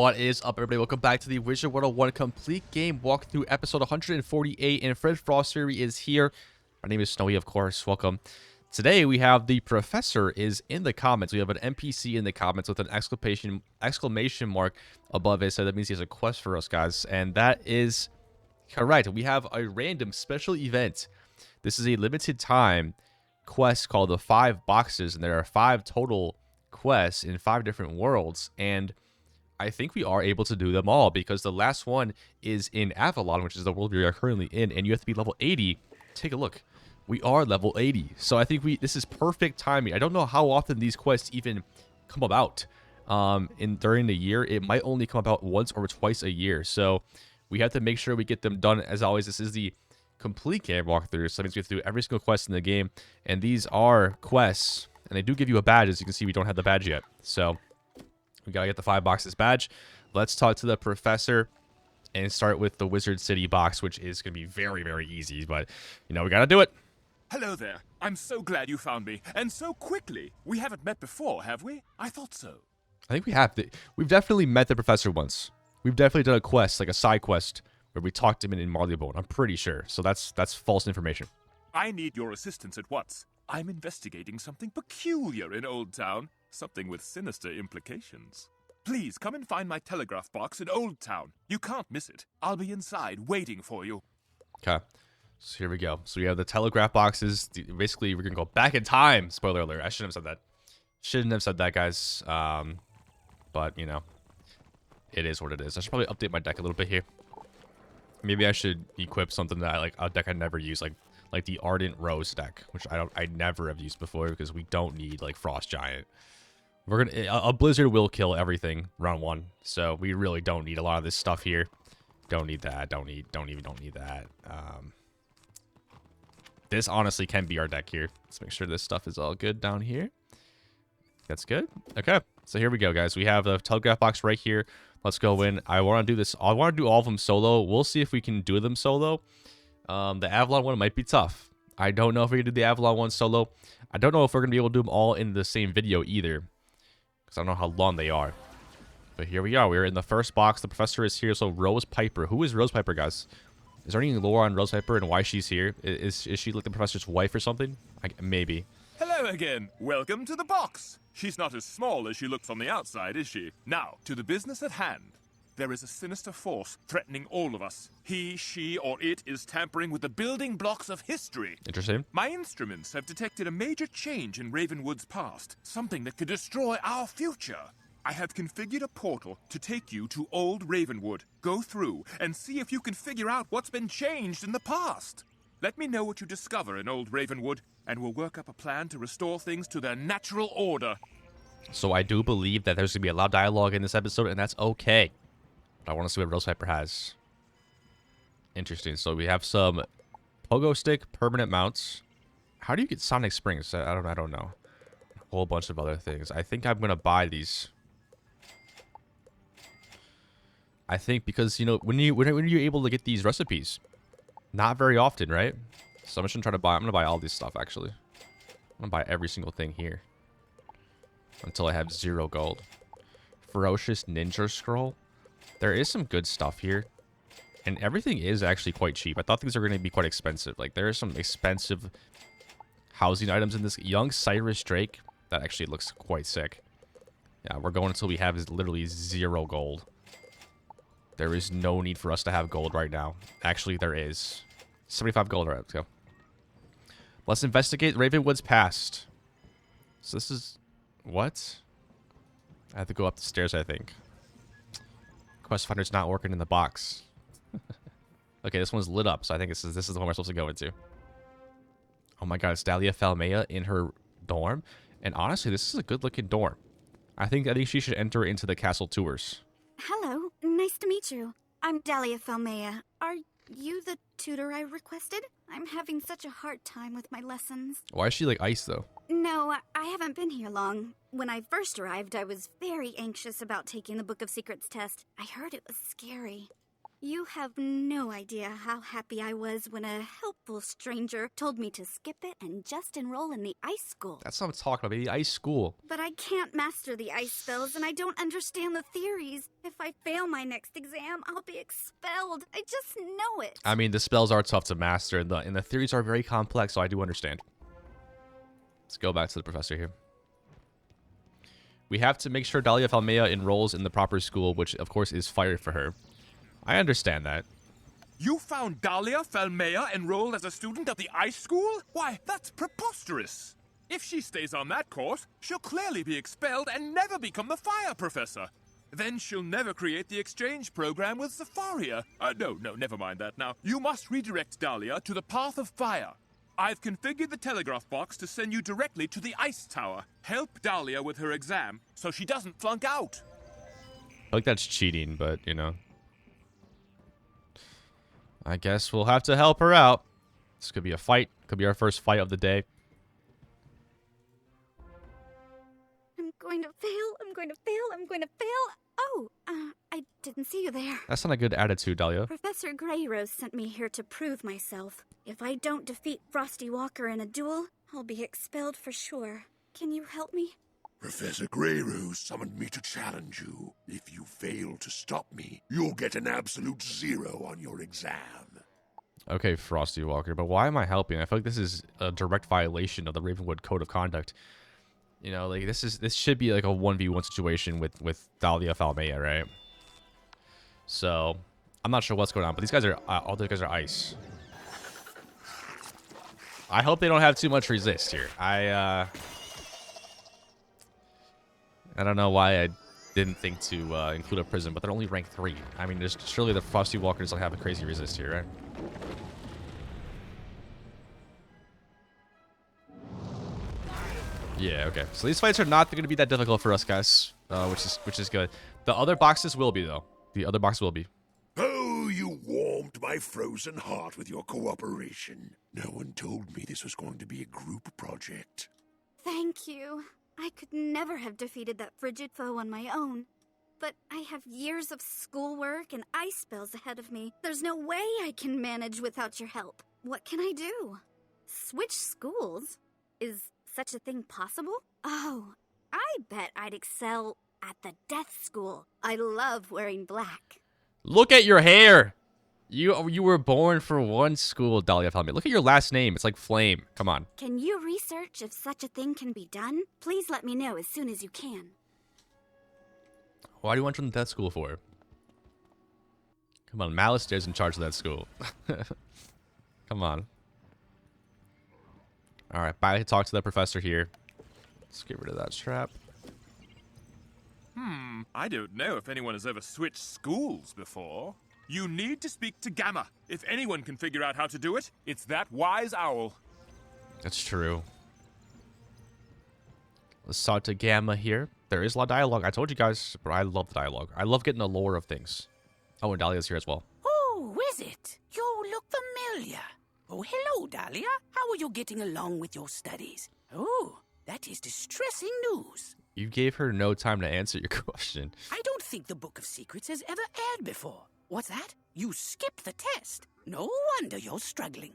What is up, everybody? Welcome back to the Wizard101 complete game walkthrough episode 148, and Fred Frostberry is here. My name is Snowy, of course. Welcome. Today we have the professor is in the comments. We have an NPC in the comments with an exclamation mark above it, so that means he has a quest for us, guys. And that is correct. We have a random special event. This is a limited time quest called the 5 boxes, and there are 5 total quests in 5 different worlds, and I think we are able to do them all because the last one is in Avalon, which is the world we are currently in, and you have to be level 80. Take a look. We are level 80. So I think this is perfect timing. I don't know how often these quests even come about during the year. It might only come about once or twice a year. So we have to make sure we get them done. As always, this is the complete game walkthrough. So that means we have to do every single quest in the game. And these are quests, and they do give you a badge. As you can see, we don't have the badge yet. So we gotta get the 5 boxes badge. Let's talk to the professor and start with the Wizard City box, which is gonna be very, very easy, but you know, we gotta do it. Hello there. I'm so glad you found me, and so quickly. We haven't met before, have we? I thought so. I think we have. We've definitely met the professor once. We've definitely done a quest, like a side quest, where we talked to him in Marleybone. I'm pretty sure. So that's false information. I need your assistance at once. I'm investigating something peculiar in Old Town. Something with sinister implications. Please come and find my telegraph box in Old Town. You can't miss it. I'll be inside waiting for you. Okay. So here we go. So we have the telegraph boxes. Basically, we're going to go back in time. Spoiler alert. I shouldn't have said that. Shouldn't have said that, guys. But, you know, it is what it is. I should probably update my deck a little bit here. Maybe I should equip something that a deck I never use, like the Ardent Rose deck, which I never have used before because we don't need like Frost Giant. A Blizzard will kill everything round 1, so we really don't need a lot of this stuff here. Don't need that. Don't need that. This honestly can be our deck here. Let's make sure this stuff is all good down here. That's good. Okay, so here we go, guys. We have the telegraph box right here. Let's go in. I want to do this. I want to do all of them solo. We'll see if we can do them solo. The Avalon one might be tough. I don't know if we can do the Avalon one solo. I don't know if we're going to be able to do them all in the same video either, because I don't know how long they are. But here we are. We're in the first box. The professor is here. So Rose Piper. Who is Rose Piper, guys? Is there any lore on Rose Piper and why she's here? Is she like the professor's wife or something? Maybe. Hello again. Welcome to the box. She's not as small as she looks on the outside, is she? Now, to the business at hand. There is a sinister force threatening all of us. He, she, or it is tampering with the building blocks of history. Interesting. My instruments have detected a major change in Ravenwood's past, something that could destroy our future. I have configured a portal to take you to Old Ravenwood. Go through and see if you can figure out what's been changed in the past. Let me know what you discover in Old Ravenwood, and we'll work up a plan to restore things to their natural order. So I do believe that there's going to be a lot of dialogue in this episode, and that's okay. But I want to see what Rose Piper has. Interesting. So we have some pogo stick permanent mounts. How do you get Sonic Springs? I don't know. A whole bunch of other things. I think I'm going to buy these. I think because, you know, when are you able to get these recipes? Not very often, right? So I'm just going to buy all this stuff, actually. I'm going to buy every single thing here. Until I have 0 gold. Ferocious Ninja Scroll. There is some good stuff here. And everything is actually quite cheap. I thought these were going to be quite expensive. Like, there are some expensive housing items in this. Young Cyrus Drake. That actually looks quite sick. Yeah, we're going until we have literally 0 gold. There is no need for us to have gold right now. Actually, there is. 75 gold. All right, let's go. Let's investigate Ravenwood's past. So this is... What? I have to go up the stairs, I think. Quest Finder's not working in the box. Okay, this one's lit up, so I think this is the one we're supposed to go into. Oh my god, it's Dahlia Falmea in her dorm. And honestly, this is a good-looking dorm. I think she should enter into the castle tours. Hello, nice to meet you. I'm Dahlia Falmea. Are you the tutor I requested? I'm having such a hard time with my lessons. Why is she like ice, though? No, I haven't been here long. When I first arrived, I was very anxious about taking the Book of Secrets test. I heard it was scary. You have no idea how happy I was when a helpful stranger told me to skip it and just enroll in the ice school. That's what I'm talking about, baby. Ice school. But I can't master the ice spells and I don't understand the theories. If I fail my next exam, I'll be expelled. I just know it. I mean, the spells are tough to master, and the theories are very complex, so I do understand. Let's go back to the professor here. We have to make sure Dahlia Falmea enrolls in the proper school, which, of course, is fire for her. I understand that. You found Dahlia Falmea enrolled as a student at the ice school? Why, that's preposterous. If she stays on that course, she'll clearly be expelled and never become the fire professor. Then she'll never create the exchange program with Zafaria. No, never mind that now. You must redirect Dahlia to the path of fire. I've configured the telegraph box to send you directly to the ice tower. Help Dahlia with her exam so she doesn't flunk out. I think that's cheating, but, you know. I guess we'll have to help her out. This could be a fight. Could be our first fight of the day. I'm going to fail. I'm going to fail. I'm going to fail. Oh, I didn't see you there. That's not a good attitude, Dahlia. Professor Greyrose sent me here to prove myself. If I don't defeat Frosty Walker in a duel, I'll be expelled for sure. Can you help me? Professor Greyrose summoned me to challenge you. If you fail to stop me, you'll get an absolute 0 on your exam. Okay, Frosty Walker, but why am I helping? I feel like this is a direct violation of the Ravenwood Code of Conduct. You know, like this should be like a 1v1 situation with Dahlia Falmea, right? So, I'm not sure what's going on, but these guys are all these guys are ice. I hope they don't have too much resist here. I don't know why I didn't think to include a prison, but they're only rank 3. I mean, surely the Frosty Walkers don't have a crazy resist here, right? Yeah, okay. So these fights are not going to be that difficult for us, guys, which is good. The other boxes will be, though. The other box will be. Oh, you warmed my frozen heart with your cooperation. No one told me this was going to be a group project. Thank you. I could never have defeated that frigid foe on my own. But I have years of schoolwork and ice spells ahead of me. There's no way I can manage without your help. What can I do? Switch schools? Is such a thing possible? Oh, I bet I'd excel at the death school. I love wearing black. Look at your hair! You were born for one school, Dahlia Falmea. Look at your last name. It's like Flame. Come on. Can you research if such a thing can be done? Please let me know as soon as you can. Why do you want to run the death school for? Come on, Malistair's in charge of that school. Come on. Alright, bye. Talk to the professor here. Let's get rid of that strap. I don't know if anyone has ever switched schools before. You need to speak to Gamma. If anyone can figure out how to do it, it's that wise owl. That's true. Let's talk to Gamma here. There is a lot of dialogue. I told you guys, but I love the dialogue. I love getting the lore of things. Oh, and Dahlia's here as well. Oh, is it? You look familiar. Oh, hello, Dahlia. How are you getting along with your studies? Oh, that is distressing news. You gave her no time to answer your question. I don't think the Book of Secrets has ever aired before. What's that? You skipped the test. No wonder you're struggling.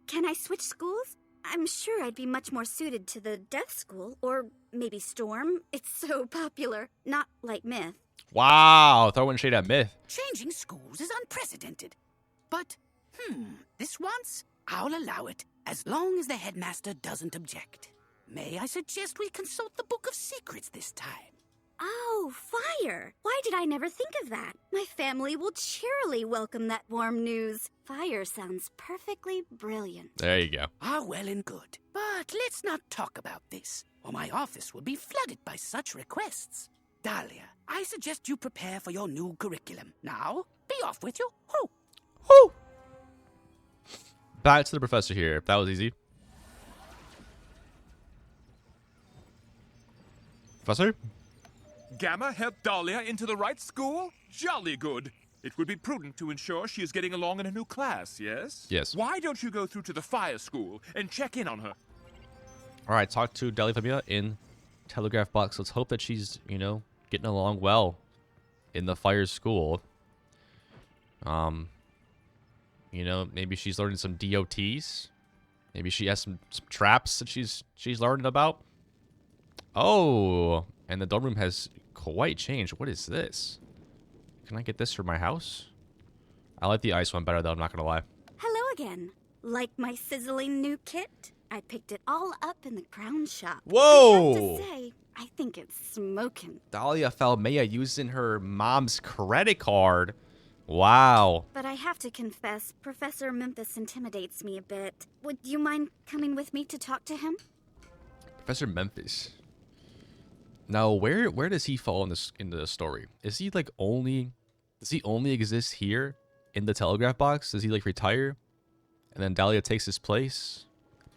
Can I switch schools? I'm sure I'd be much more suited to the death school, or maybe Storm. It's so popular. Not like Myth. Wow, throwing shade at Myth. Changing schools is unprecedented. But, this once, I'll allow it, as long as the headmaster doesn't object. May I suggest we consult the Book of Secrets this time? Oh, fire! Why did I never think of that? My family will cheerily welcome that warm news. Fire sounds perfectly brilliant. There you go. Ah, well and good. But let's not talk about this, or my office will be flooded by such requests. Dahlia, I suggest you prepare for your new curriculum. Now, be off with you. Hoo! Woo! Back to the professor here. That was easy. Professor? Gamma helped Dahlia into the right school? Jolly good. It would be prudent to ensure she is getting along in a new class, yes? Yes. Why don't you go through to the fire school and check in on her? All right, talk to Dahlia Falmea in telegraph box. Let's hope that she's, you know, getting along well in the fire school. You know, maybe she's learning some DOTs. Maybe she has some traps that she's learning about. Oh, and the dorm room has quite changed. What is this? Can I get this for my house? I like the ice one better, though. I'm not gonna lie. Hello again. Like my sizzling new kit? I picked it all up in the crown shop. Whoa! I have to say, I think it's smoking. Dahlia Falmea using her mom's credit card. Wow. But I have to confess, Professor Memphis intimidates me a bit. Would you mind coming with me to talk to him? Professor Memphis. Now, where does he fall in the story? Is he like does he only exist here in the telegraph box? Does he like retire? And then Dahlia takes his place?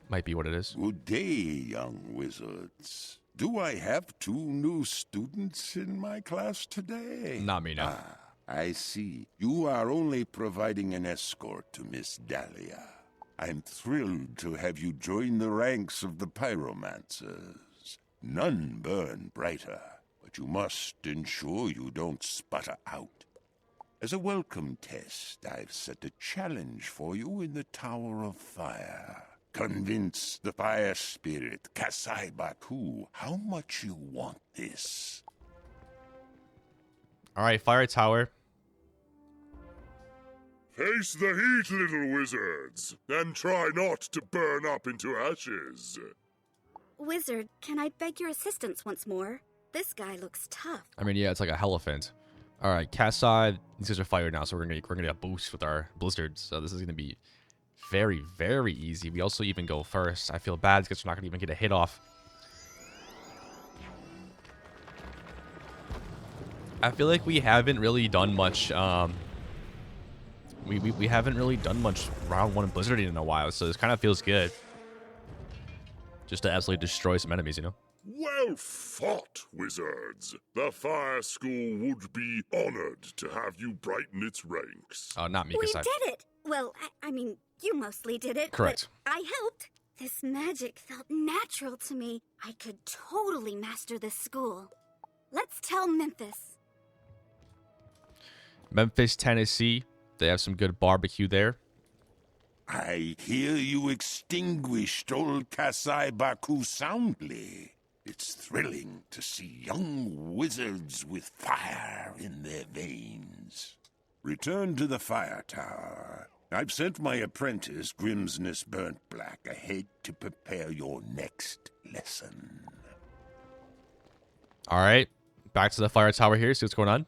Might be what it is. Good day, young wizards. Do I have 2 new students in my class today? Not me, no. Ah, I see. You are only providing an escort to Miss Dahlia. I'm thrilled to have you join the ranks of the pyromancers. None burn brighter, but you must ensure you don't sputter out. As a welcome test, I've set a challenge for you in the Tower of Fire. Convince the fire spirit, Kasai Baku, how much you want this. Alright, Fire Tower. Face the heat, little wizards, and try not to burn up into ashes. Wizard, can I beg your assistance once more? This guy looks tough. I mean, yeah, it's like a elephant. Alright, Kasai. These guys are fired now, so we're gonna get a boost with our blizzards. So this is gonna be very, very easy. We also even go first. I feel bad because we're not gonna even get a hit off. I feel like we haven't really done much. We haven't really done much round 1 blizzarding in a while, so this kind of feels good. Just to absolutely destroy some enemies, you know? Well fought, wizards. The Fire School would be honored to have you brighten its ranks. Not me, We Kasai. did it! Well, I mean, you mostly did it. Correct. But I helped. This magic felt natural to me. I could totally master this school. Let's tell Memphis. Memphis, Tennessee. They have some good barbecue there. I hear you extinguished old Kasai Baku soundly. It's thrilling to see young wizards with fire in their veins. Return to the fire tower. I've sent my apprentice, Grimsness Burnt Black, ahead to prepare your next lesson. All right, back to the fire tower here. See what's going on.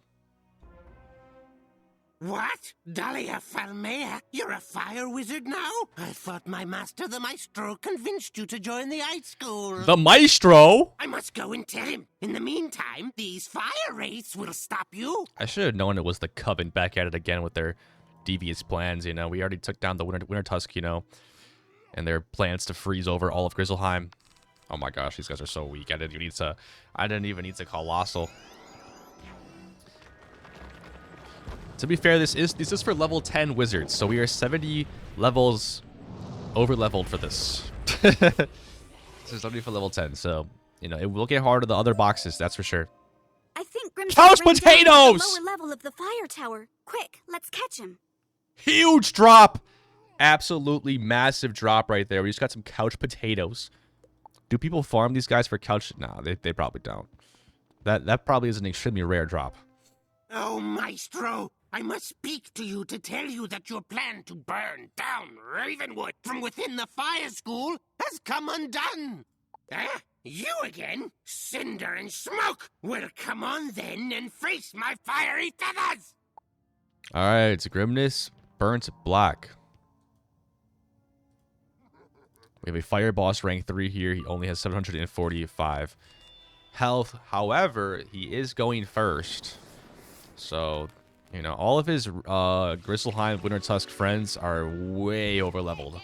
What? Dahlia Falmea? You're a fire wizard now? I thought my master, the Maestro, convinced you to join the ice school. The Maestro? I must go and tell him. In the meantime, these fire wraiths will stop you. I should have known it was the Coven back at it again with their devious plans, you know. We already took down the Winter Tusk, you know, and their plans to freeze over all of Grizzleheim. Oh my gosh, these guys are so weak. I didn't even need to Colossal. To be fair, this is for level 10 wizards, so we are 70 levels over-leveled for this. This is only for level 10, so, you know, it will get harder the other boxes, that's for sure. I think Grimsby Couch ran down to the potatoes! lower level of the fire tower. Quick, let's catch him. Huge drop! Absolutely massive drop right there. We just got some couch potatoes. Do people farm these guys for couch? No, they probably don't. That probably is an extremely rare drop. Oh, Maestro, I must speak to you to tell you that your plan to burn down Ravenwood from within the fire school has come undone. Ah, you again? Cinder and smoke! Well, come on then and face my fiery feathers! Alright, it's Grimness Burnt Black. We have a Fire Boss rank 3 here. He only has 745 health. However, he is going first. So, you know, all of his Grizzleheim Winter Tusk friends are way over leveled.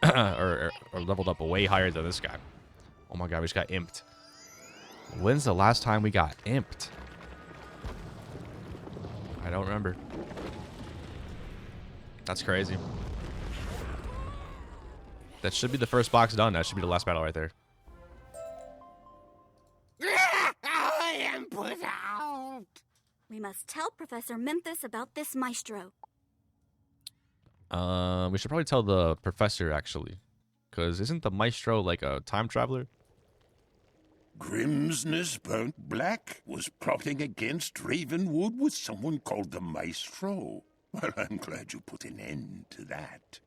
or leveled up way higher than this guy. Oh my god, we just got imped. When's the last time we got imped? I don't remember. That's crazy. That should be the first box done. That should be the last battle right there. I am put out. We must tell Professor Memphis about this Maestro. We should probably tell the professor, actually. Because isn't the maestro like a time traveler? Grimsness Burnt Black was plotting against Ravenwood with someone called the Maestro. Well, I'm glad you put an end to that.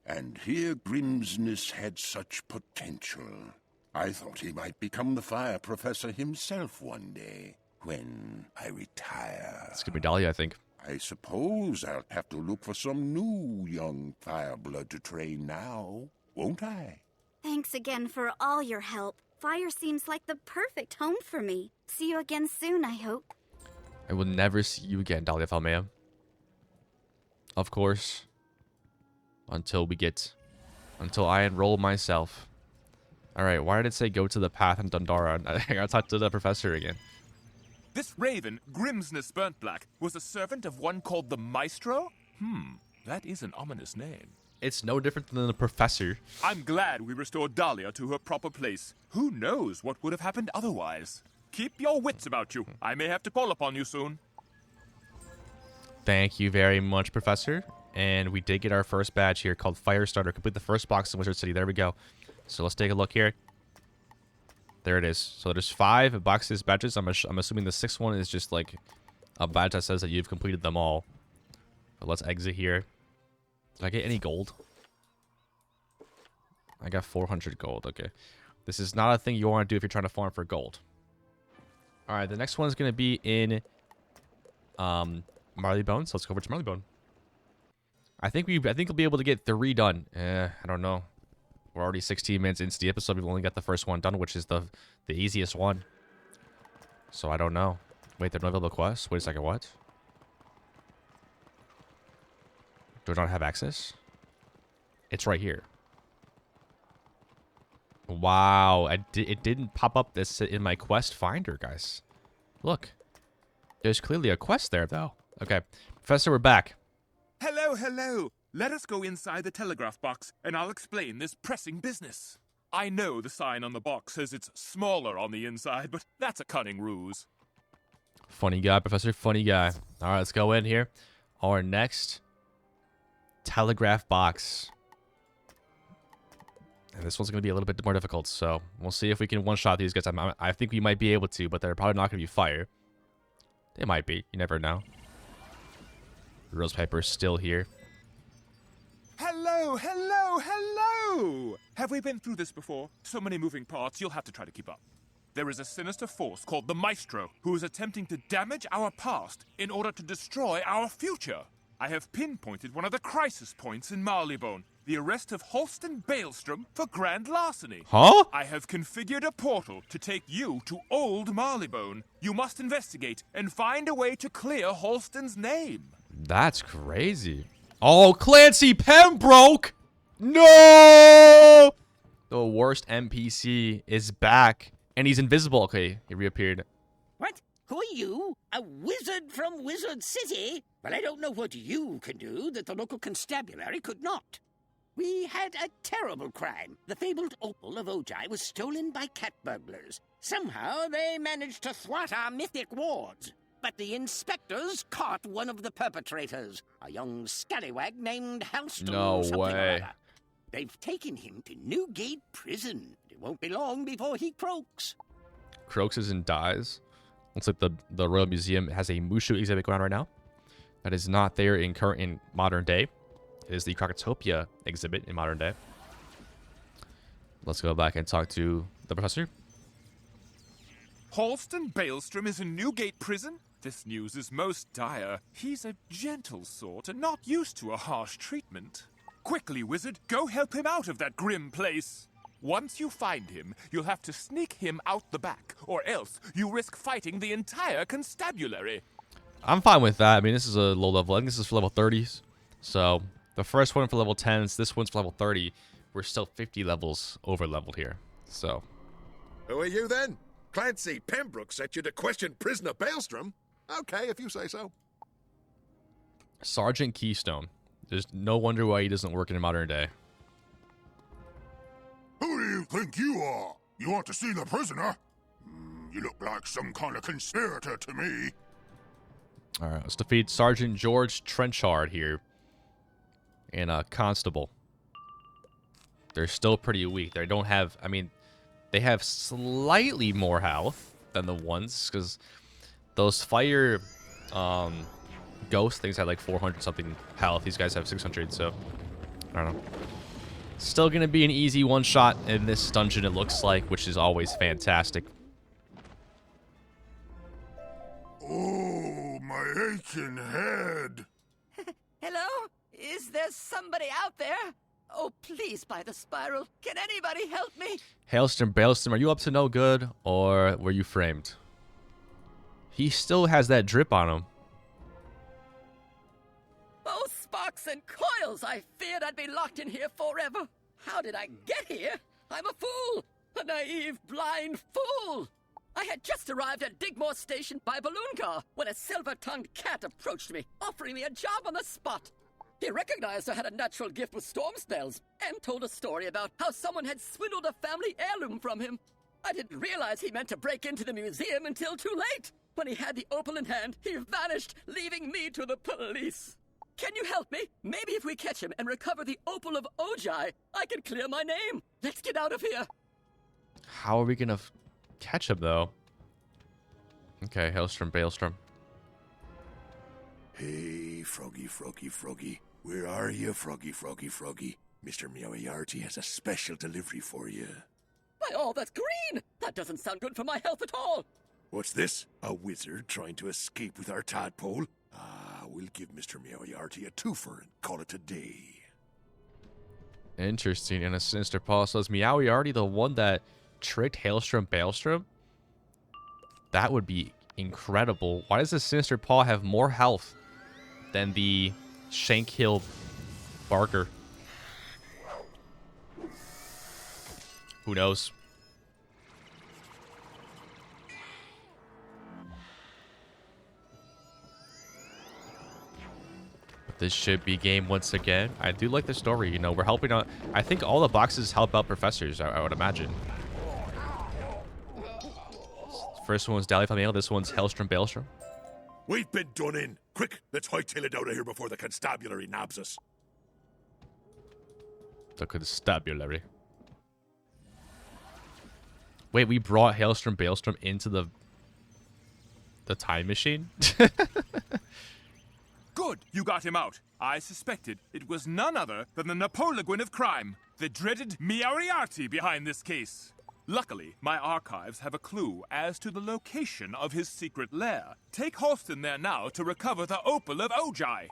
And here Grimsness had such potential. I thought he might become the fire professor himself one day, when I retire. It's gonna be Dahlia, I think. I suppose I'll have to look for some new young fireblood to train now, won't I? Thanks again for all your help. Fire seems like the perfect home for me. See you again soon, I hope. I will never see you again, Dahlia Falmea. Of course. Until I enroll myself. Alright, why did it say go to the path in Dundara? I gotta talk to the professor again. This raven, Grimsness Burnt Black, was a servant of one called the Maestro? That is an ominous name. It's no different than the professor. I'm glad we restored Dahlia to her proper place. Who knows what would have happened otherwise? Keep your wits about you. I may have to call upon you soon. Thank you very much, Professor. And we did get our first badge here called Firestarter. Complete the first box in Wizard City. There we go. So let's take a look here. There it is. So there's 5 boxes, badges. I'm assuming the 6th one is just like a badge that says that you've completed them all. But let's exit here. Did I get any gold? I got 400 gold. Okay. This is not a thing you want to do if you're trying to farm for gold. Alright, the next one is going to be in Marleybone. So let's go over to Marleybone. I think we'll be able to get 3 done. I don't know. We're already 16 minutes into the episode. We've only got the first one done, which is the easiest one. So I don't know. Wait, they're not available quests? Wait a second, what? Do I not have access? It's right here. Wow, it didn't pop up this in my quest finder, guys. Look. There's clearly a quest there, though. Okay, Professor, we're back. Hello, hello. Let us go inside the telegraph box, and I'll explain this pressing business. I know the sign on the box says it's smaller on the inside, but that's a cunning ruse. Funny guy, Professor, funny guy. All right, let's go in here. Our next telegraph box. And this one's going to be a little bit more difficult, so we'll see if we can one-shot these guys. I think we might be able to, but they're probably not going to be fire. They might be. You never know. Rose Piper's still here. Hello, hello, hello! Have we been through this before? So many moving parts, you'll have to try to keep up. There is a sinister force called the Maestro, who is attempting to damage our past in order to destroy our future. I have pinpointed one of the crisis points in Marleybone, the arrest of Holston Baelstrom for grand larceny. Huh? I have configured a portal to take you to old Marleybone. You must investigate and find a way to clear Holston's name. That's crazy. Oh, Clancy Pembroke! No! The worst NPC is back, and he's invisible. Okay, he reappeared. What? Who are you? A wizard from Wizard City? Well, I don't know what you can do that the local constabulary could not. We had a terrible crime. The fabled opal of Ojai was stolen by cat burglars. Somehow they managed to thwart our mythic wards. But the inspectors caught one of the perpetrators, a young scallywag named Halston. No something or way. other. They've taken him to Newgate Prison. It won't be long before he croaks. Croaks and dies. Looks like the Royal Museum has a Mushu exhibit going on right now. That is not there in modern day. It is the Krakatopia exhibit in modern day. Let's go back and talk to the professor. Holston Baelstrom is in Newgate Prison? This news is most dire. He's a gentle sort and not used to a harsh treatment. Quickly, wizard, go help him out of that grim place. Once you find him, you'll have to sneak him out the back, or else you risk fighting the entire constabulary. I'm fine with that. I mean, this is a low level. I think this is for level 30s. So, the first one for level 10s, this one's for level 30. We're still 50 levels over leveled here. So. Who are you then? Clancy Pembroke set you to question prisoner Baelstrom? Okay, if you say so. Sergeant Keystone. There's no wonder why he doesn't work in modern day. Who do you think you are? You want to see the prisoner? You look like some kind of conspirator to me. Alright, let's defeat Sergeant George Trenchard here. and a constable. They're still pretty weak. They don't have, I mean, they have slightly more health than the ones, because those fire ghost things had like 400 something health. These guys have 600, so I don't know. Still gonna be an easy one shot in this dungeon, it looks like, which is always fantastic. Oh, my aching head. Hello? Is there somebody out there? Oh, please, by the spiral. Can anybody help me? Hailstorm, Bailstorm, are you up to no good, or were you framed? He still has that drip on him. Both sparks and coils! I feared I'd be locked in here forever. How did I get here? I'm a fool! A naive, blind fool! I had just arrived at Digmore Station by balloon car when a silver-tongued cat approached me, offering me a job on the spot. He recognized I had a natural gift with storm spells and told a story about how someone had swindled a family heirloom from him. I didn't realize he meant to break into the museum until too late. When he had the opal in hand, he vanished, leaving me to the police. Can you help me? Maybe if we catch him and recover the opal of Ojai, I can clear my name. Let's get out of here. How are we gonna catch him, though? Okay, Hailstorm, Bailstorm. Hey, Froggy, Froggy, Froggy. Where are you, Froggy, Froggy, Froggy? Mr. Meowiarty has a special delivery for you. By all that's green! That doesn't sound good for my health at all. What's this? A wizard trying to escape with our tadpole? We'll give Mr. Meowiarty a twofer and call it a day. Interesting. And a Sinister Paw says, Meowiarty the one that tricked Hailstorm, Bailstorm? That would be incredible. Why does the Sinister Paw have more health than the Shankhill Barker? Who knows? But this should be game once again. I do like the story. You know, we're helping out. I think all the boxes help out professors, I would imagine. First one was Dahlia Family. This one's Hailstorm, Bailstorm. We've been done in. Quick, let's hightail it out of here before the constabulary nabs us. The constabulary. Wait, we brought Hailstorm, Bailstorm into the time machine? Good, you got him out. I suspected it was none other than the Napoleon of crime, the dreaded Meowiarty behind this case. Luckily, my archives have a clue as to the location of his secret lair. Take Halston there now to recover the opal of Ojai.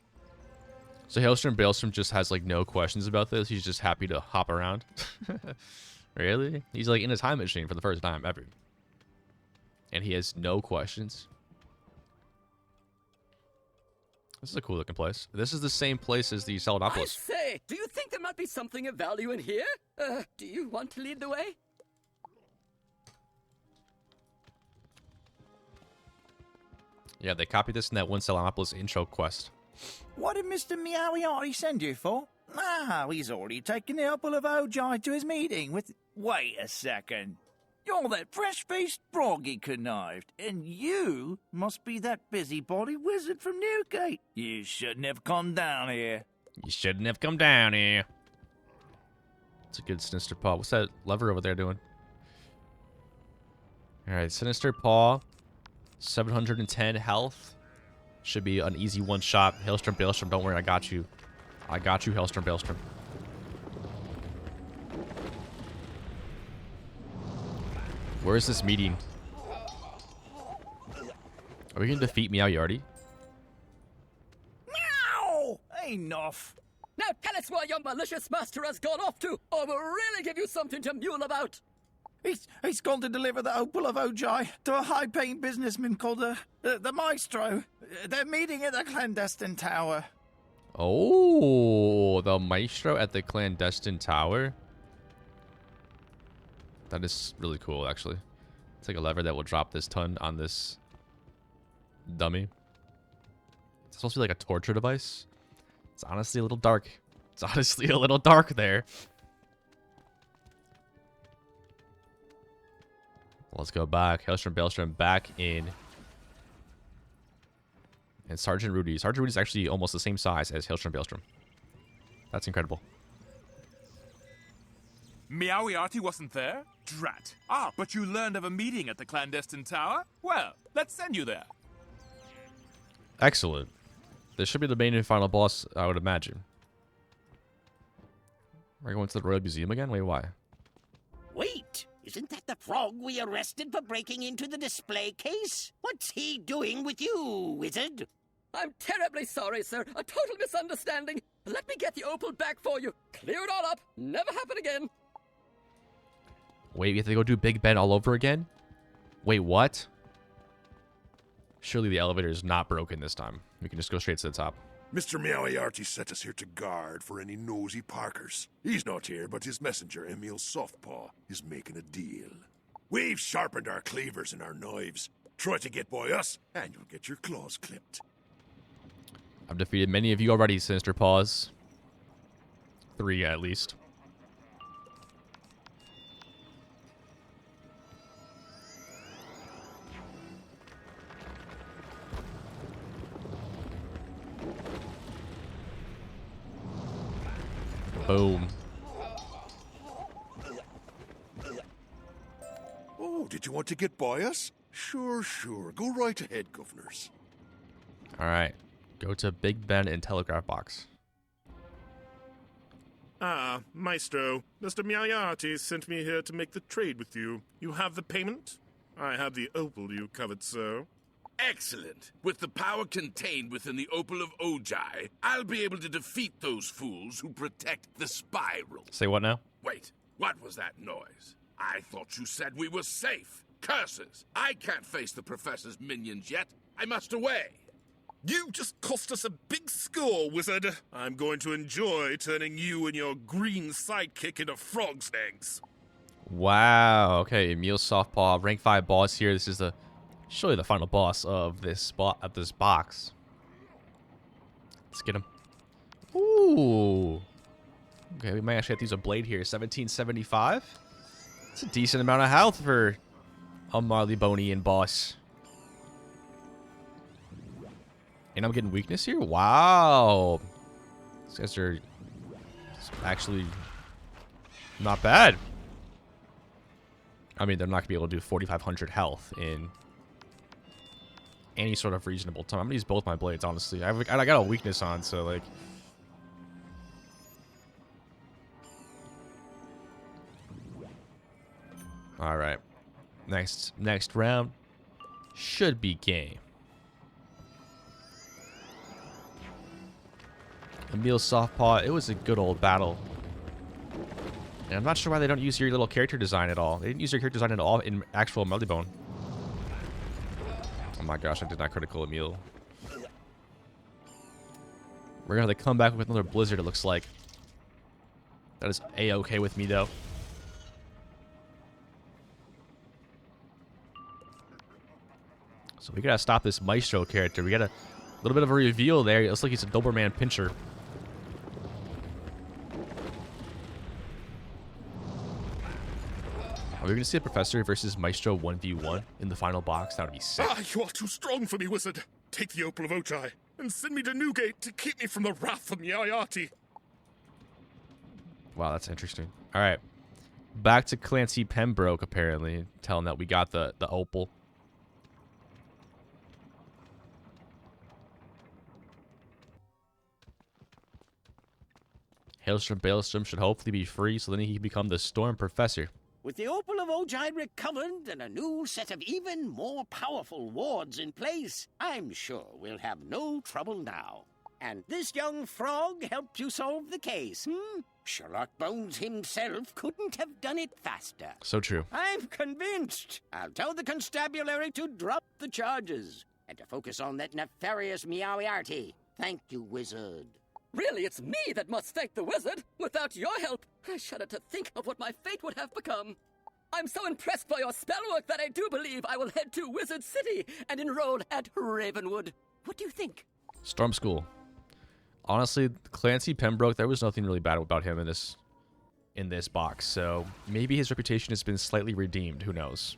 So Hailstorm, Bailstorm just has like no questions about this. He's just happy to hop around. Really? He's like in a time machine for the first time ever. And he has no questions. This is a cool looking place. This is the same place as the I Salinopolis. say, do you think there might be something of value in here? Do you want to lead the way? Yeah, they copied this in that one Salinopolis intro quest. What did Mr. Meowiarty send you for? Ah, he's already taken the apple of Ojai to his meeting with... Wait a second. You're that fresh-faced frog he connived, and you must be that busybody wizard from Newgate. You shouldn't have come down here. You shouldn't have come down here. It's a good Sinister Paw. What's that lever over there doing? Alright, Sinister Paw. 710 health. Should be an easy one shot. Hailstorm, Bailstorm, don't worry, I got you. I got you, Hailstorm, Bailstorm. Where is this meeting? Are we gonna defeat Meowiarty? Meow! Enough. Now tell us where your malicious master has gone off to, or we'll really give you something to mule about. He's gone to deliver the opal of Ojai to a high-paying businessman called the Maestro. They're meeting at the clandestine tower. Oh, the Maestro at the clandestine tower. That is really cool, actually. It's like a lever that will drop this ton on this dummy. It's supposed to be like a torture device. It's honestly a little dark. It's honestly a little dark there. Let's go back. Hailstorm, Bailstorm back in. And Sergeant Rudy. Sergeant Rudy is actually almost the same size as Hailstorm, Bailstorm. That's incredible. Meowiarty wasn't there? Drat. Ah, but you learned of a meeting at the clandestine tower? Well, let's send you there. Excellent. This should be the main and final boss, I would imagine. Are we going to the Royal Museum again? Wait, why? Wait! Isn't that the frog we arrested for breaking into the display case? What's he doing with you, wizard? I'm terribly sorry, sir. A total misunderstanding. Let me get the opal back for you. Clear it all up. Never happen again. Wait, we have to go do Big Ben all over again? Wait, what? Surely the elevator is not broken this time. We can just go straight to the top. Mr. Meowiarty set us here to guard for any nosy parkers. He's not here, but his messenger, Emil Softpaw, is making a deal. We've sharpened our cleavers and our knives. Try to get by us, and you'll get your claws clipped. I've defeated many of you already, Sinister Paws. 3 at least. Boom. Oh, did you want to get by us? Sure. Go right ahead, governors. Alright. Go to Big Ben and Telegraph Box. Ah, Maestro. Mr. Meowiarty sent me here to make the trade with you. You have the payment? I have the opal you covered, sir. Excellent. With the power contained within the Opal of Ojai, I'll be able to defeat those fools who protect the spiral. Say what now? Wait, what was that noise? I thought you said we were safe. Curses! I can't face the Professor's minions yet. I must away. You just cost us a big score, wizard. I'm going to enjoy turning you and your green sidekick into frog's eggs. Wow. Okay, Emil Softpaw, rank 5 boss here. This is surely the final boss of this box. Let's get him. Ooh. Okay, we might actually have to use a blade here. 1775. It's a decent amount of health for a Marleybone boss. And I'm getting weakness here? Wow. These guys are actually not bad. I mean, they're not going to be able to do 4,500 health in any sort of reasonable time. I'm going to use both my blades, honestly. I got a weakness on, so, like... Alright. Next round should be game. Emil Softpaw, it was a good old battle. And I'm not sure why they don't use your little character design at all. They didn't use your character design at all in actual Marleybone. Oh my gosh, I did not critical Emil. We're gonna have to come back with another blizzard, it looks like. That is A-okay with me, though. So we gotta stop this Maestro character. We got a little bit of a reveal there. It looks like he's a Doberman Pinscher. Are we going to see a Professor versus Maestro 1v1 in the final box? That would be sick. Ah, you are too strong for me, wizard. Take the Opal of Ojai and send me to Newgate to keep me from the wrath of Meowiarty. Wow, that's interesting. All right. Back to Clancy Pembroke, apparently. Tell him that we got the Opal. Hailstrom Bailstrom should hopefully be free, so then he can become the Storm Professor. With the Opal of Ojai recovered and a new set of even more powerful wards in place, I'm sure we'll have no trouble now. And this young frog helped you solve the case, Sherlock Bones himself couldn't have done it faster. So true. I'm convinced. I'll tell the constabulary to drop the charges and to focus on that nefarious Meowiarty. Thank you, wizard. Really, it's me that must thank the wizard. Without your help, I shudder to think of what my fate would have become. I'm so impressed by your spellwork that I do believe I will head to Wizard City and enroll at Ravenwood. What do you think? Storm School. Honestly, Clancy Pembroke, there was nothing really bad about him in this box, so maybe his reputation has been slightly redeemed. Who knows?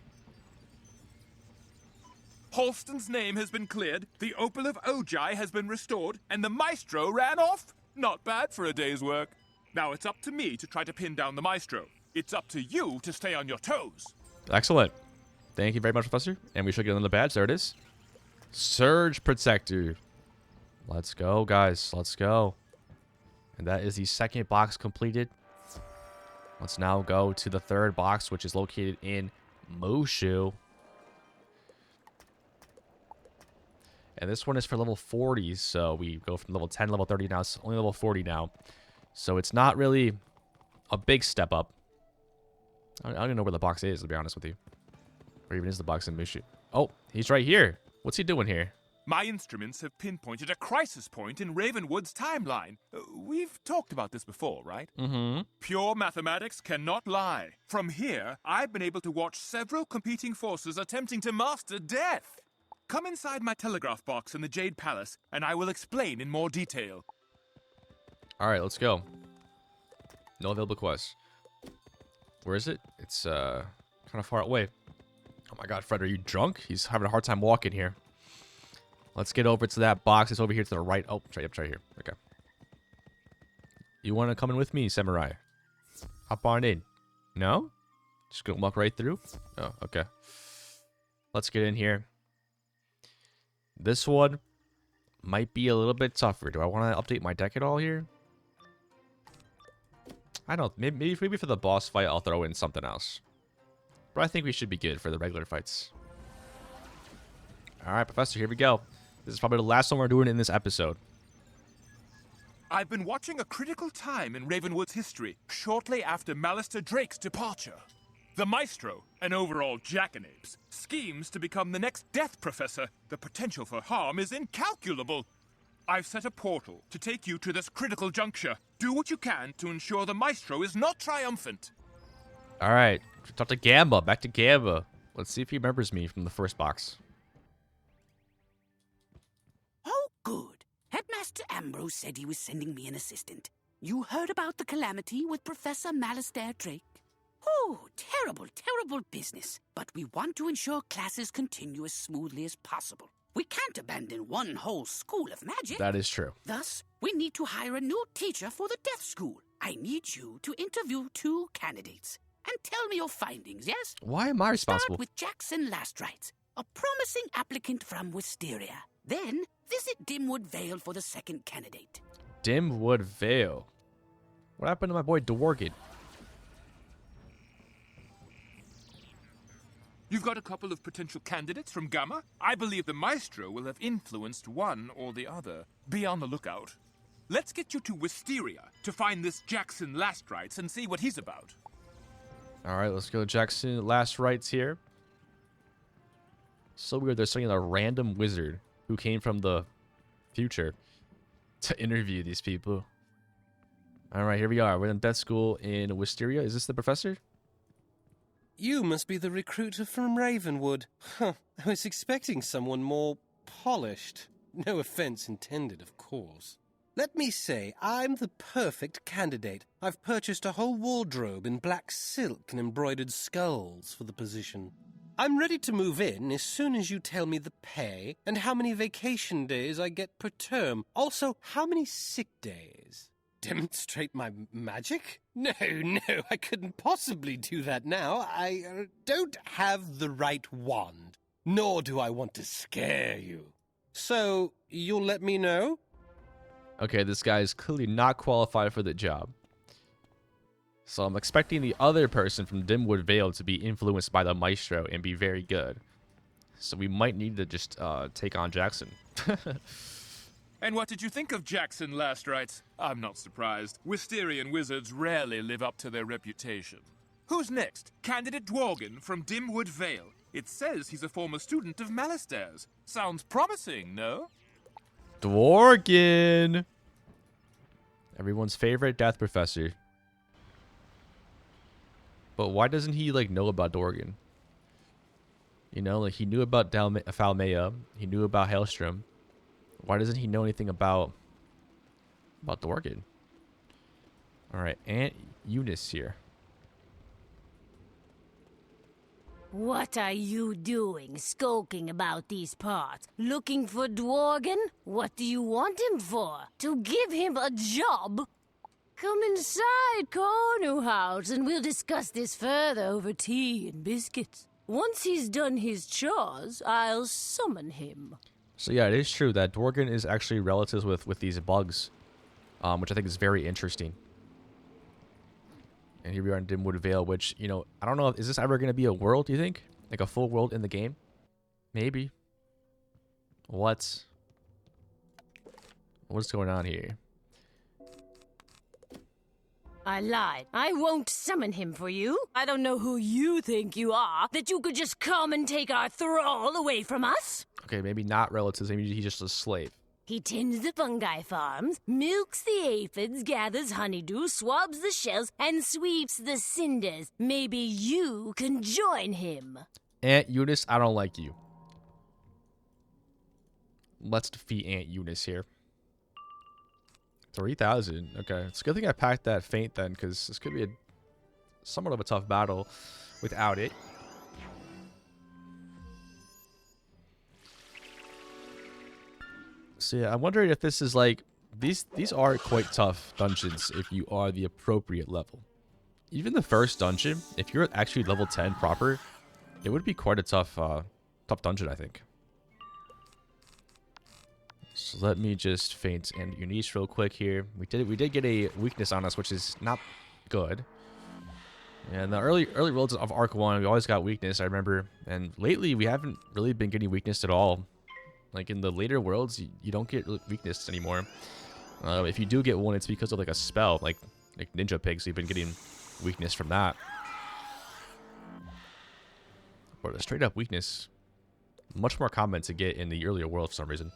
Halston's name has been cleared, the Opal of Ojai has been restored, and the Maestro ran off? Not bad for a day's work. Now it's up to me to try to pin down the maestro. It's up to you to stay on your toes. Excellent. Thank you very much, Professor. And we should get another badge. There it is. Surge Protector. Let's go, guys. Let's go. And that is the second box completed. Let's now go to the third box, which is located in Mushu. And this one is for level 40, so we go from level 10 to level 30 now. It's only level 40 now. So it's not really a big step up. I don't even know where the box is, to be honest with you. Where even is the box in Mushu? Oh, he's right here. What's he doing here? My instruments have pinpointed a crisis point in Ravenwood's timeline. We've talked about this before, right? Mm-hmm. Pure mathematics cannot lie. From here, I've been able to watch several competing forces attempting to master death. Come inside my telegraph box in the Jade Palace, and I will explain in more detail. All right, let's go. No available quests. Where is it? It's kind of far away. Oh my God, Fred, are you drunk? He's having a hard time walking here. Let's get over to that box. It's over here to the right. Oh, try here. Okay. You want to come in with me, Samurai? Hop on in. No? Just gonna walk right through? Oh, okay. Let's get in here. This one might be a little bit tougher. Do I want to update my deck at all here? I don't. Maybe for the boss fight, I'll throw in something else. But I think we should be good for the regular fights. All right, Professor, here we go. This is probably the last one we're doing in this episode. I've been watching a critical time in Ravenwood's history, shortly after Malister Drake's departure. The Maestro, an overall jackanapes, schemes to become the next Death Professor. The potential for harm is incalculable. I've set a portal to take you to this critical juncture. Do what you can to ensure the Maestro is not triumphant. All right, talk to Gamba. Back to Gamba. Let's see if he remembers me from the first box. Oh, good. Headmaster Ambrose said he was sending me an assistant. You heard about the calamity with Professor Malister Drake? Oh, terrible, terrible business. But we want to ensure classes continue as smoothly as possible. We can't abandon one whole school of magic. That is true. Thus, we need to hire a new teacher for the Death School. I need you to interview 2 candidates. And tell me your findings, yes? Why am I responsible? Start with Jackson Lastrites, a promising applicant from Wisteria. Then, visit Dimwood Vale for the second candidate. Dimwood Vale. What happened to my boy Dworgin? You've got a couple of potential candidates from Gamma. I believe the Maestro will have influenced one or the other. Be on the lookout. Let's get you to Wisteria to find this Jackson Lastrites and see what he's about. All right, let's go Jackson Last Rites here. So weird, they're sending a random wizard who came from the future to interview these people. All right, here we are. We're in Death School in Wisteria. Is this the professor? You must be the recruiter from Ravenwood. Huh, I was expecting someone more polished. No offense intended, of course. Let me say, I'm the perfect candidate. I've purchased a whole wardrobe in black silk and embroidered skulls for the position. I'm ready to move in as soon as you tell me the pay and how many vacation days I get per term. Also, how many sick days. Demonstrate my magic? No, I couldn't possibly do that now. I don't have the right wand, nor do I want to scare you. So, you'll let me know? Okay, this guy is clearly not qualified for the job. So I'm expecting the other person from Dimwood Vale to be influenced by the Maestro and be very good. So we might need to just take on Jackson. And what did you think of Jackson Lastrites? I'm not surprised. Wisterian wizards rarely live up to their reputation. Who's next? Candidate Dworgin from Dimwood Vale. It says he's a former student of Malister's. Sounds promising, no? Dworgin! Everyone's favorite death professor. But why doesn't he, like, know about Dworgin? You know, like, he knew about Falmea. He knew about Hailstrom. Why doesn't he know anything about Dworgin? Alright, Aunt Eunice here. What are you doing skulking about these parts? Looking for Dworgen? What do you want him for? To give him a job? Come inside Cornu House and we'll discuss this further over tea and biscuits. Once he's done his chores, I'll summon him. So yeah, it is true that Dworgen is actually relatives with these bugs, which I think is very interesting. And here we are in Dimwood Vale, which, you know, I don't know, is this ever going to be a world, do you think? Like a full world in the game? Maybe. What's going on here? I lied. I won't summon him for you. I don't know who you think you are, that you could just come and take our thrall away from us. Okay, maybe not relatives, maybe he's just a slave. He tends the fungi farms, milks the aphids, gathers honeydew, swabs the shells, and sweeps the cinders. Maybe you can join him. Aunt Eunice, I don't like you. Let's defeat Aunt Eunice here. 3,000. Okay, it's a good thing I packed that feint then, because this could be somewhat of a tough battle without it. So yeah, I'm wondering if this is like, these are quite tough dungeons if you are the appropriate level. Even the first dungeon, if you're actually level 10 proper, it would be quite a tough dungeon, I think. So let me just feint and Eunice real quick here. We did get a weakness on us, which is not good. And the early worlds of Arc 1, we always got weakness, I remember. And lately, we haven't really been getting weakness at all. Like in the later worlds, you don't get weakness anymore. If you do get one, it's because of like a spell, like Ninja Pig, so you've been getting weakness from that. But a straight up weakness, much more common to get in the earlier world for some reason.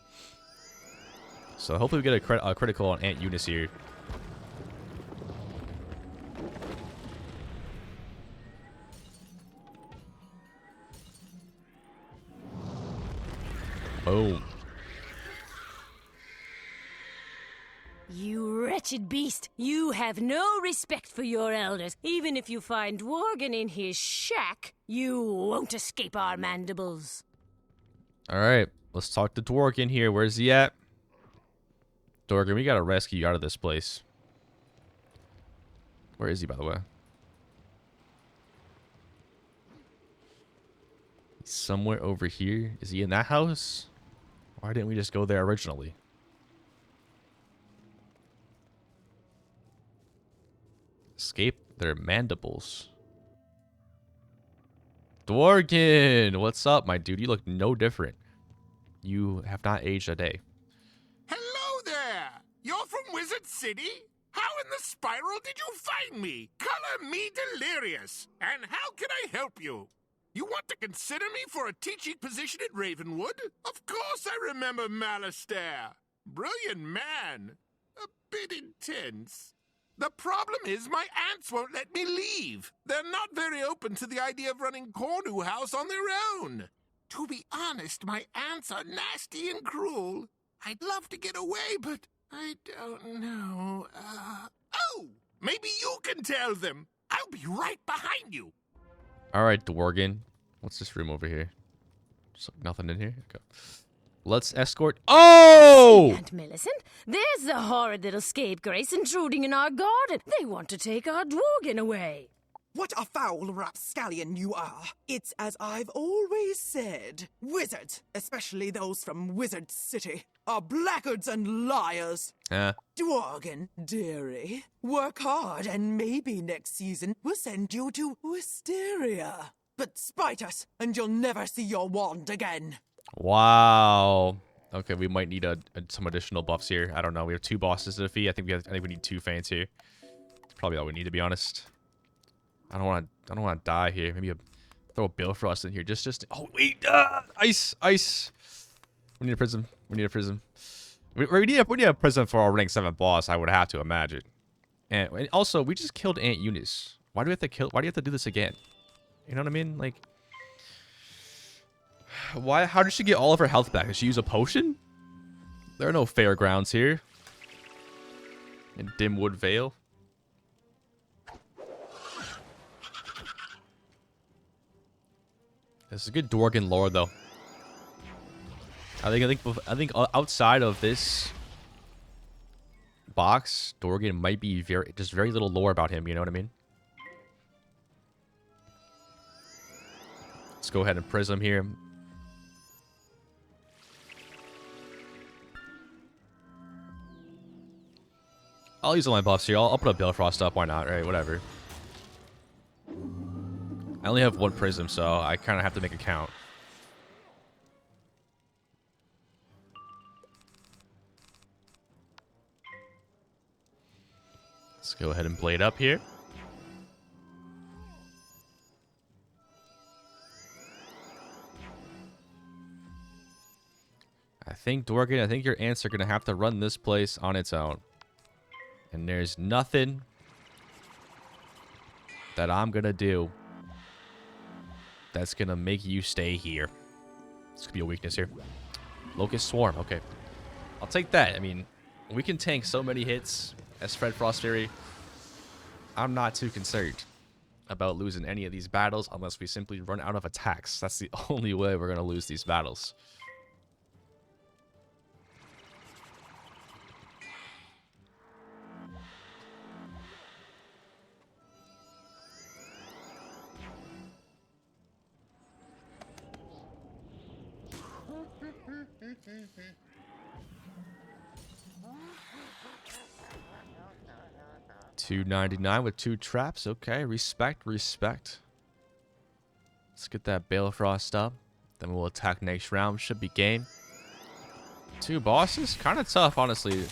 So hopefully we get a critical on Aunt Eunice here. Boom. You wretched beast! You have no respect for your elders. Even if you find Dworgen in his shack, you won't escape our mandibles. Alright, let's talk to Dworgen here. Where's he at? Dworgen, we gotta rescue you out of this place. Where is he, by the way? He's somewhere over here. Is he in that house? Why didn't we just go there originally? Escape their mandibles. Dworgen! What's up, my dude? You look no different. You have not aged a day. Hello there! You're from Wizard City? How in the spiral did you find me? Color me delirious! And how can I help you? You want to consider me for a teaching position at Ravenwood? Of course I remember Malastair. Brilliant man. A bit intense. The problem is my aunts won't let me leave. They're not very open to the idea of running Cornu House on their own. To be honest, my aunts are nasty and cruel. I'd love to get away, but I don't know. Oh! Maybe you can tell them. I'll be right behind you. Alright, Dworgen. What's this room over here? Just nothing in here? Okay. Let's escort. Oh! Aunt Millicent, there's the horrid little scapegrace intruding in our garden. They want to take our Dworgen away. What a foul rapscallion you are. It's as I've always said. Wizards, especially those from Wizard City, are blackguards and liars. Dworgen, dearie, work hard and maybe next season we'll send you to Wisteria. But spite us and you'll never see your wand again. Wow. Okay, we might need some additional buffs here. I don't know. We have 2 bosses to defeat. I think we need 2 feints here. That's probably all we need, to be honest. I don't want to die here. Maybe throw a Bifrost in here. Just. Oh wait, ice. We need a prism. We need a prism. We need a prism for our rank 7 boss. I would have to imagine. And also, we just killed Aunt Eunice. Why do we have to kill? Why do you have to do this again? You know what I mean? Like, why? How did she get all of her health back? Did she use a potion? There are no fairgrounds here. In Dimwood Vale. This is good Dworgen lore, though. I think outside of this box, Dworgen might be very little lore about him. You know what I mean? Let's go ahead and prism here. I'll use all my buffs here. I'll put a Bifrost up. Why not? Right? Whatever. I only have one prism, so I kind of have to make it count. Let's go ahead and blade up here. I think, Dworgen, I think your ants are going to have to run this place on its own. And there's nothing that I'm going to do that's going to make you stay here. This could be a weakness here. Locust Swarm. Okay. I'll take that. I mean, we can tank so many hits as Fred Frost Fury. I'm not too concerned about losing any of these battles unless we simply run out of attacks. That's the only way we're going to lose these battles. $299 with 2 traps. Okay, respect. Let's get that Balefrost up. Then we'll attack next round. Should be game. 2 bosses? Kind of tough, honestly.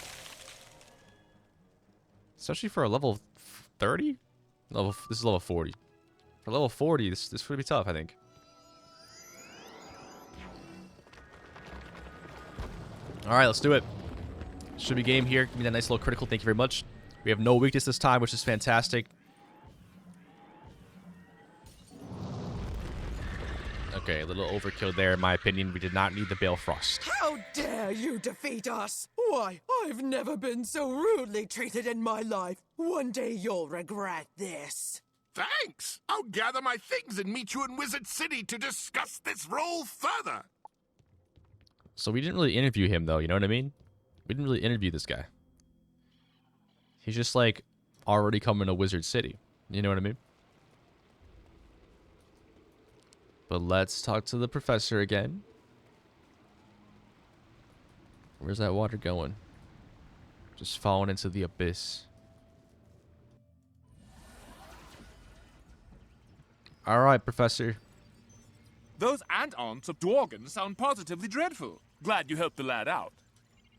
Especially for a level 30? This is level 40. For level 40, this would be tough, I think. Alright, let's do it. Should be game here. Give me that nice little critical. Thank you very much. We have no weakness this time, which is fantastic. Okay, a little overkill there, in my opinion. We did not need the Balefrost. How dare you defeat us? Why, I've never been so rudely treated in my life. One day you'll regret this. Thanks! I'll gather my things and meet you in Wizard City to discuss this role further. So we didn't really interview him, though, you know what I mean? We didn't really interview this guy. He's just, like, already coming to Wizard City. You know what I mean? But let's talk to the professor again. Where's that water going? Just falling into the abyss. Alright, Professor. Those ant-aunts of Dworgen sound positively dreadful. Glad you helped the lad out.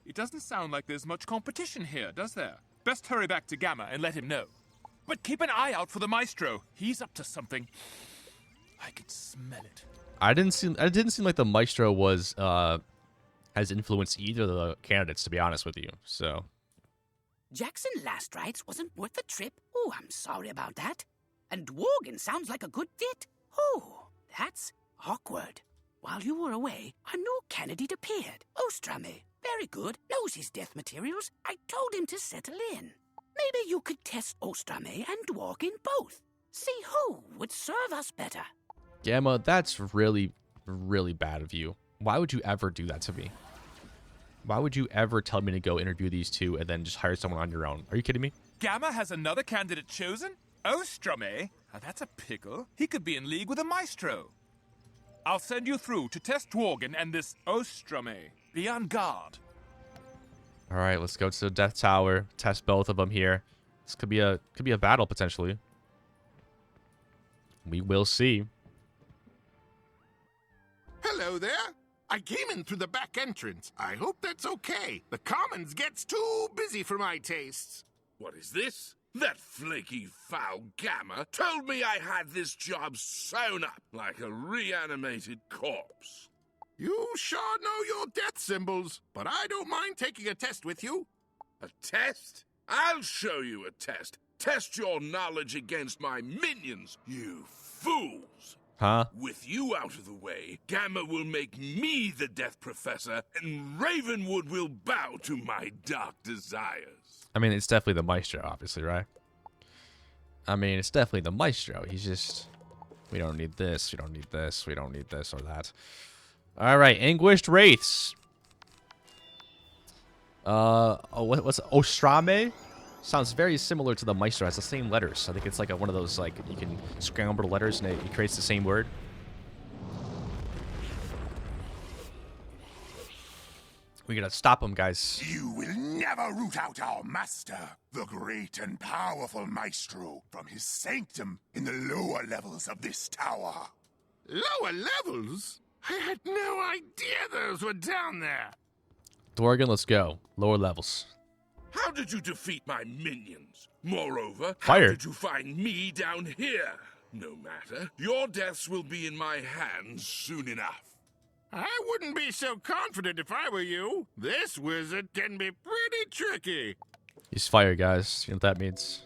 It doesn't sound like there's much competition here, does there? Best hurry back to Gamma and let him know. But keep an eye out for the Maestro. He's up to something. I can smell it. It didn't seem like the Maestro was has influenced either of the candidates, to be honest with you. So Jackson Last Rites wasn't worth the trip. Oh, I'm sorry about that. And Dworgen sounds like a good fit. Oh, that's awkward. While you were away, a new candidate appeared. Ostrame. Very good. Knows his death materials. I told him to settle in. Maybe you could test Ostrame and Dworgen both. See who would serve us better. Gamma, that's really, really bad of you. Why would you ever do that to me? Why would you ever tell me to go interview these two and then just hire someone on your own? Are you kidding me? Gamma has another candidate chosen? Ostrame? That's a pickle. He could be in league with a Maestro. I'll send you through to test Dworgen and this Ostrame. Be on guard. All right, let's go to the Death Tower. Test both of them here. This could be a battle potentially. We will see. Hello there. I came in through the back entrance. I hope that's okay. The Commons gets too busy for my tastes. What is this? That flaky, foul Gamma told me I had this job sewn up like a reanimated corpse. You sure know your death symbols, but I don't mind taking a test with you. A test? I'll show you a test. Test your knowledge against my minions, you fools. Huh? With you out of the way, Gamma will make me the Death Professor, and Ravenwood will bow to my dark desires. I mean, it's definitely the Maestro, obviously, right? I mean, it's definitely the Maestro. He's just We don't need this. We don't need this. We don't need this or that. All right, Anguished Wraiths. What's Ostrame? Sounds very similar to the Maestro. It has the same letters. I think it's like one of those, like, you can scramble the letters and it creates the same word. We gotta stop him, guys. You will never root out our master, the great and powerful Maestro, from his sanctum in the lower levels of this tower. Lower levels? I had no idea those were down there. Dworgen, let's go. Lower levels. How did you defeat my minions? Moreover, Fire. how did you find me down here? No matter. Your deaths will be in my hands soon enough. I wouldn't be so confident if I were you. This wizard can be pretty tricky. He's fire, guys. You know what that means.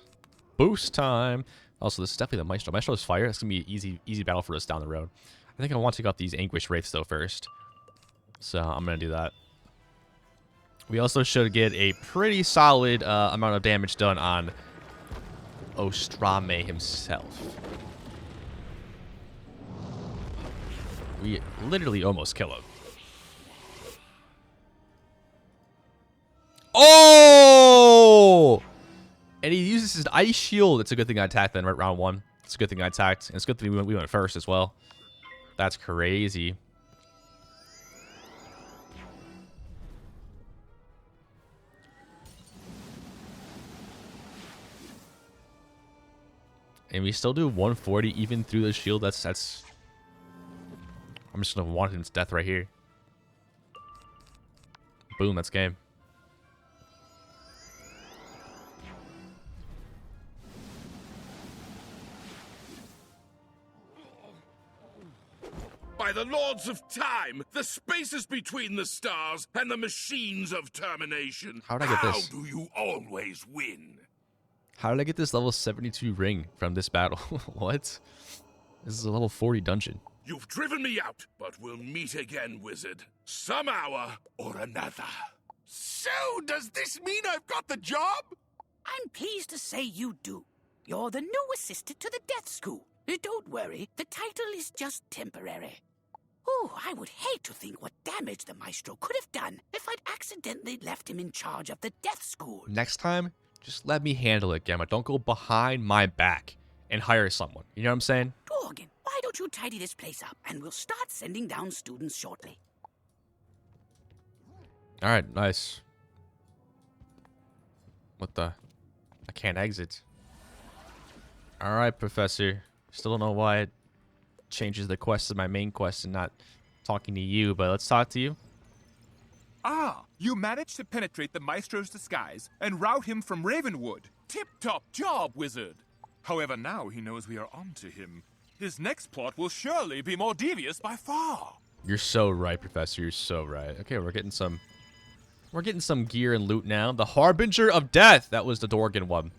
Boost time. Also, this is definitely the Maestro. Maestro is fire. That's going to be an easy battle for us down the road. I think I want to take out these Anguished Wraiths, though, first. So I'm going to do that. We also should get a pretty solid amount of damage done on Ostrame himself. We literally almost kill him. Oh! And he uses his ice shield. It's a good thing I attacked then, right? Round 1. It's a good thing I attacked. And it's a good thing we went first as well. That's crazy. And we still do 140 even through the shield. That's I'm just gonna want his death right here. Boom, that's game. By the Lords of Time, the spaces between the stars, and the machines of termination. How did I get this? How do you always win? How did I get this level 72 ring from this battle? What? This is a level 40 dungeon. You've driven me out, but we'll meet again, wizard. Some hour or another. So, does this mean I've got the job? I'm pleased to say you do. You're the new assistant to the Death School. Don't worry, the title is just temporary. Oh, I would hate to think what damage the Maestro could have done if I'd accidentally left him in charge of the Death School. Next time, just let me handle it, Gamma. Don't go behind my back and hire someone. You know what I'm saying? Dworgen, why don't you tidy this place up and we'll start sending down students shortly. Alright, nice. What the? I can't exit. Alright, Professor. Still don't know why it changes the quest to my main quest and not talking to you, but let's talk to you. Ah, you managed to penetrate the Maestro's disguise and rout him from Ravenwood. Tip-top job, wizard. However, now he knows we are onto him. His next plot will surely be more devious by far. You're so right, Professor. You're so right. Okay, we're getting some gear and loot now. The Harbinger of Death. That was the Dworgen one.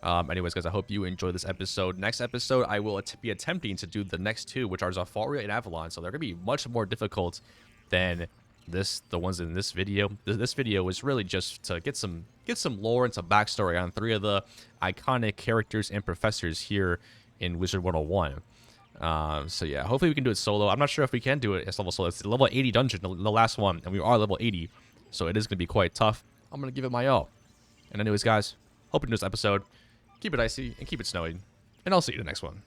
Anyways, guys, I hope you enjoyed this episode. Next episode, I will be attempting to do the next two, which are Zafaria and Avalon. So they're going to be much more difficult than the ones in this video. This video was really just to get some lore and some backstory on 3 of the iconic characters and professors here in Wizard101. So yeah, hopefully we can do it solo. I'm not sure if we can do it as level solo. It's the level 80 dungeon, the last one, and we are level 80, so it is going to be quite tough. I'm going to give it my all. And anyways, guys, hope you enjoyed this episode. Keep it icy and keep it snowing, and I'll see you in the next one.